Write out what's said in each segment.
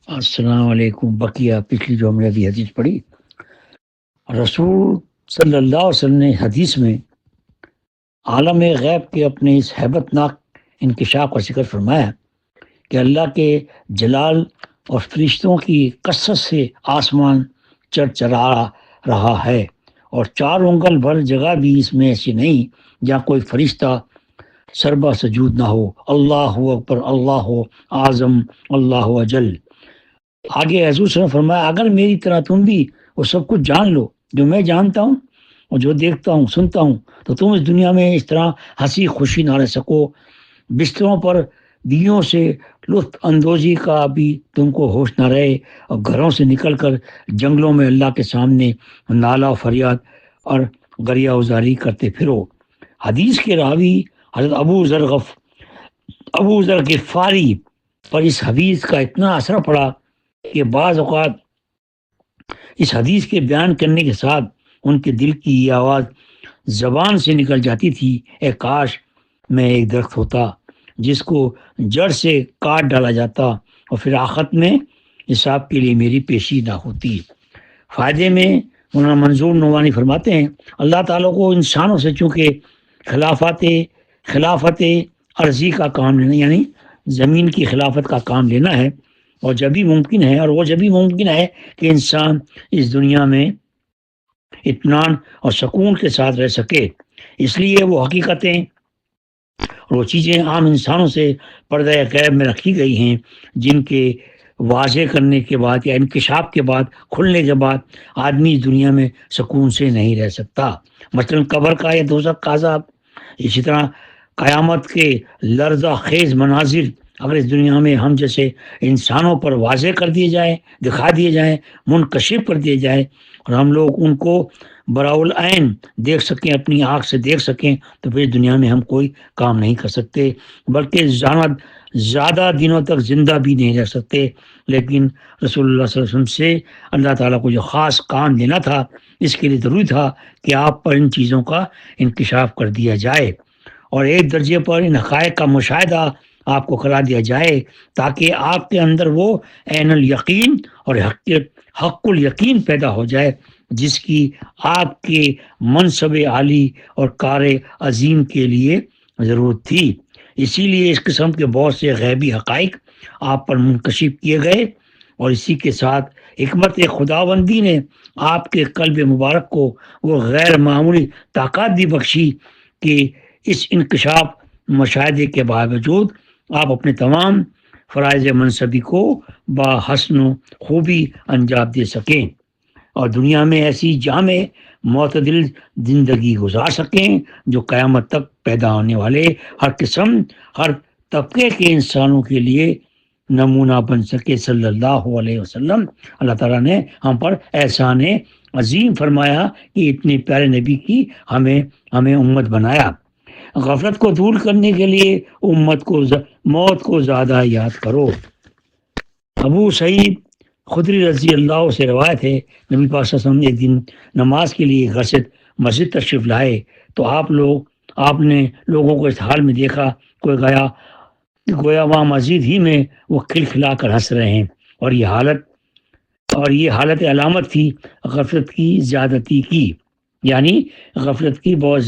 السلام علیکم۔ بقیہ پچھلی جو ہم نے ابھی حدیث پڑھی، رسول صلی اللہ علیہ وسلم نے حدیث میں عالم غیب کے اپنے اس ہیبت ناک انکشاف کا ذکر فرمایا کہ اللہ کے جلال اور فرشتوں کی کثرت سے آسمان چرچرا رہا ہے، اور 4 انگل بھر جگہ بھی اس میں ایسی نہیں جہاں کوئی فرشتہ سربا سجود نہ ہو۔ اللہ اکبر، اللہ اعظم، اللہ اجل۔ آگے حضور صلی اللہ علیہ وسلم نے فرمایا، اگر میری طرح تم بھی وہ سب کچھ جان لو جو میں جانتا ہوں اور جو دیکھتا ہوں سنتا ہوں، تو تم اس دنیا میں اس طرح ہنسی خوشی نہ رہ سکو۔ بستروں پر دیوں سے لطف اندوزی کا بھی تم کو ہوش نہ رہے، اور گھروں سے نکل کر جنگلوں میں اللہ کے سامنے نالا و فریاد اور گریہ ازاری کرتے پھرو۔ حدیث کے راوی حضرت ابو ذر غفاری پر اس حدیث کا اتنا اثر پڑا کہ بعض اوقات اس حدیث کے بیان کرنے کے ساتھ ان کے دل کی یہ آواز زبان سے نکل جاتی تھی، اے کاش میں ایک درخت ہوتا جس کو جڑ سے کاٹ ڈالا جاتا اور پھر آخرت میں حساب کے لیے میری پیشی نہ ہوتی۔ فائدے میں مولانا منظور نعمانی فرماتے ہیں، اللہ تعالیٰ کو انسانوں سے چونکہ خلافت عرضی کا کام لینا، یعنی زمین کی خلافت کا کام لینا ہے، اور جبھی ممکن ہے کہ انسان اس دنیا میں اطمینان اور سکون کے ساتھ رہ سکے، اس لیے وہ حقیقتیں اور وہ چیزیں عام انسانوں سے پردہ غیب میں رکھی گئی ہیں، جن کے واضح کرنے کے بعد یا انکشاف کے بعد، کھلنے کے بعد آدمی اس دنیا میں سکون سے نہیں رہ سکتا۔ مثلا قبر کا یا دوزخ کا عذاب، اسی طرح قیامت کے لرزہ خیز مناظر اگر اس دنیا میں ہم جیسے انسانوں پر واضح کر دیے جائیں، دکھا دیے جائیں، منکشف کر دیے جائیں، اور ہم لوگ ان کو براءالعین دیکھ سکیں، اپنی آنکھ سے دیکھ سکیں، تو پھر دنیا میں ہم کوئی کام نہیں کر سکتے، بلکہ زیادہ دنوں تک زندہ بھی نہیں رہ سکتے۔ لیکن رسول اللہ صلی اللہ علیہ وسلم سے اللہ تعالیٰ کو جو خاص کام دینا تھا، اس کے لیے ضروری تھا کہ آپ پر ان چیزوں کا انکشاف کر دیا جائے، اور ایک درجے پر ان حقائق کا مشاہدہ آپ کو کرا دیا جائے، تاکہ آپ کے اندر وہ عین الیقین اور حق الیقین پیدا ہو جائے، جس کی آپ کے منصب عالی اور کار عظیم کے لیے ضرورت تھی۔ اسی لیے اس قسم کے بہت سے غیبی حقائق آپ پر منکشف کیے گئے، اور اسی کے ساتھ حکمت خداوندی نے آپ کے قلب مبارک کو وہ غیر معمولی طاقت بھی بخشی کہ اس انکشاف مشاہدے کے باوجود آپ اپنے تمام فرائض منصبی کو بحسن و خوبی انجام دے سکیں، اور دنیا میں ایسی جامع معتدل زندگی گزار سکیں جو قیامت تک پیدا ہونے والے ہر طبقے کے انسانوں کے لیے نمونہ بن سکے۔ صلی اللہ علیہ وسلم۔ اللہ تعالیٰ نے ہم پر احسان عظیم فرمایا کہ اتنے پیارے نبی کی ہمیں امت بنایا۔ غفلت کو دور کرنے کے لیے موت کو زیادہ یاد کرو۔ ابو سعید خدری رضی اللہ سے روایت ہے، نبی پاک صلی اللہ علیہ وسلم ایک دن نماز کے لیے گھر سے مسجد تشریف لائے تو آپ نے لوگوں کو اس حال میں دیکھا، کوئی گویا وہاں مسجد ہی میں وہ کھلکھلا کر ہنس رہے ہیں، اور یہ حالت علامت تھی غفلت کی زیادتی کی، یعنی غفلت کی بہت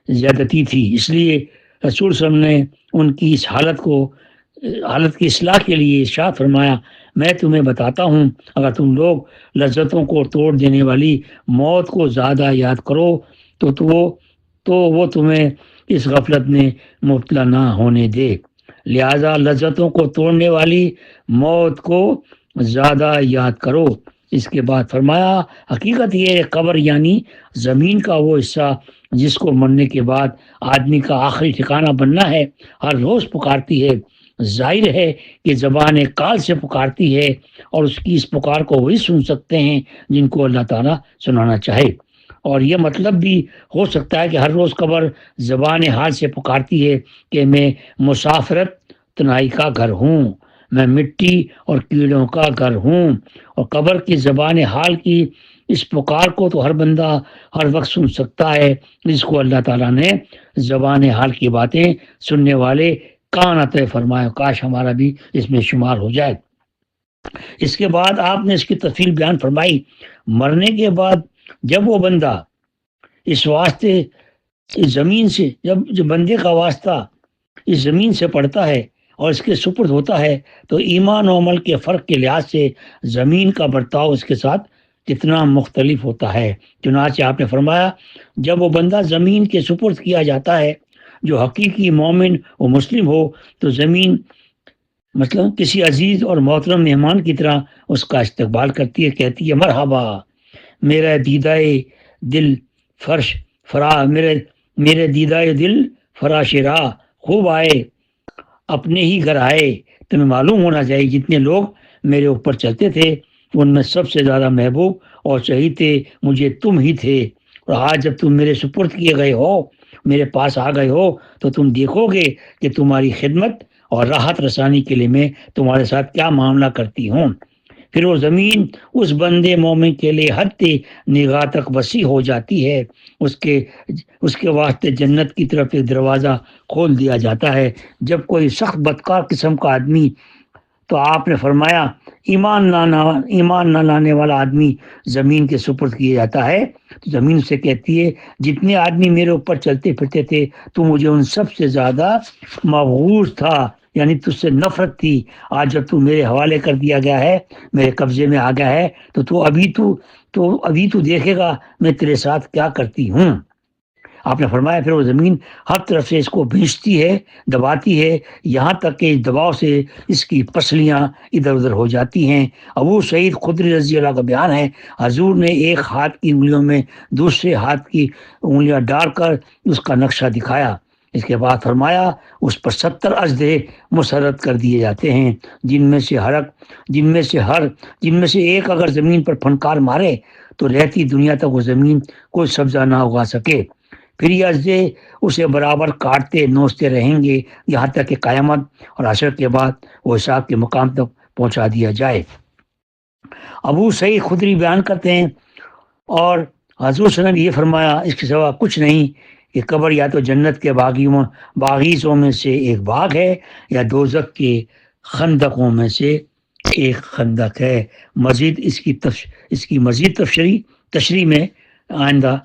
زیادتی تھی۔ اس لیے رسول صلی اللہ علیہ وسلم نے ان کی اس حالت کی اصلاح کے لیے ارشاد فرمایا، میں تمہیں بتاتا ہوں، اگر تم لوگ لذتوں کو توڑ دینے والی موت کو زیادہ یاد کرو تو وہ تمہیں اس غفلت میں مبتلا نہ ہونے دے، لہذا لذتوں کو توڑنے والی موت کو زیادہ یاد کرو۔ اس کے بعد فرمایا، حقیقت یہ ہے قبر یعنی زمین کا وہ حصہ جس کو مرنے کے بعد آدمی کا آخری ٹھکانہ بننا ہے، ہر روز پکارتی ہے۔ ظاہر ہے کہ زبان کال سے پکارتی ہے، اور اس کی اس پکار کو وہی سن سکتے ہیں جن کو اللہ تعالیٰ سنانا چاہے، اور یہ مطلب بھی ہو سکتا ہے کہ ہر روز قبر زبان حال سے پکارتی ہے کہ میں مسافرت تنہائی کا گھر ہوں، میں مٹی اور کیڑوں کا گھر ہوں، اور قبر کی زبان حال کی اس پکار کو تو ہر بندہ ہر وقت سن سکتا ہے، جس کو اللہ تعالیٰ نے زبان حال کی باتیں سننے والے کان عطا فرمائے، کاش ہمارا بھی اس میں شمار ہو جائے۔ اس کے بعد آپ نے اس کی تفصیل بیان فرمائی، مرنے کے بعد جب وہ بندہ اس واسطے اس زمین سے، جب بندے کا واسطہ اس زمین سے پڑتا ہے اور اس کے سپرد ہوتا ہے، تو ایمان و عمل کے فرق کے لحاظ سے زمین کا برتاؤ اس کے ساتھ کتنا مختلف ہوتا ہے۔ چنانچہ آپ نے فرمایا جب وہ بندہ زمین کے سپرد کیا جاتا ہے، جو حقیقی مومن و مسلم ہو، تو زمین مطلب کسی عزیز اور محترم مہمان کی طرح اس کا استقبال کرتی ہے، کہتی ہے مرحبا میرا دیدائے دل فرش میرے دیدائے دل فراش راہ، خوب آئے اپنے ہی گھر آئے۔ تمہیں معلوم ہونا چاہیے جتنے لوگ میرے اوپر چلتے تھے ان میں سب سے زیادہ محبوب اور چہیتے مجھے تم ہی تھے، اور آج جب تم میرے سپرد کیے گئے ہو، میرے پاس آ گئے ہو، تو تم دیکھو گے کہ تمہاری خدمت اور راحت رسانی کے لیے میں تمہارے ساتھ کیا معاملہ کرتی ہوں۔ پھر وہ زمین اس بندے مومن کے لیے حد نگاہ تک وسیع ہو جاتی ہے، اس کے واسطے جنت کی طرف ایک دروازہ کھول دیا جاتا ہے۔ جب کوئی سخت بدکار قسم کا آدمی، تو آپ نے فرمایا ایمان نہ لانے والا آدمی زمین کے سپرد کیا جاتا ہے، تو زمین سے کہتی ہے جتنے آدمی میرے اوپر چلتے پھرتے تھے تو مجھے ان سب سے زیادہ مبغوض تھا، یعنی تجھ سے نفرت تھی۔ آج جب تو میرے حوالے کر دیا گیا ہے، میرے قبضے میں آ گیا ہے، تو ابھی تو دیکھے گا میں تیرے ساتھ کیا کرتی ہوں۔ آپ نے فرمایا پھر وہ زمین ہر طرف سے اس کو بھینچتی ہے، دباتی ہے، یہاں تک کہ اس دباؤ سے اس کی پسلیاں ادھر ادھر ہو جاتی ہیں۔ ابو سعید خدری رضی اللہ کا بیان ہے، حضور نے ایک ہاتھ کی انگلیوں میں دوسرے ہاتھ کی انگلیاں ڈال کر اس کا نقشہ دکھایا۔ اس کے بعد فرمایا اس پر 70 اژدھے مسرت کر دیے جاتے ہیں، جن میں سے ایک اگر زمین پر پھنکار مارے تو رہتی دنیا تک وہ زمین کوئی سبزہ نہ اگا سکے۔ پھر یہ اژدھے اسے برابر کاٹتے نوچتے رہیں گے یہاں تک کہ قیامت اور حشر کے بعد وہ حساب کے مقام تک پہنچا دیا جائے۔ ابو سعید خدری بیان کرتے ہیں اور حضور صلی اللہ علیہ وسلم نے یہ فرمایا اس کے سوا کچھ نہیں کہ قبر یا تو جنت کے باغیچوں میں سے ایک باغ ہے یا دوزخ کے خندقوں میں سے ایک خندق ہے۔ مزید اس کی مزید تشریح میں آئندہ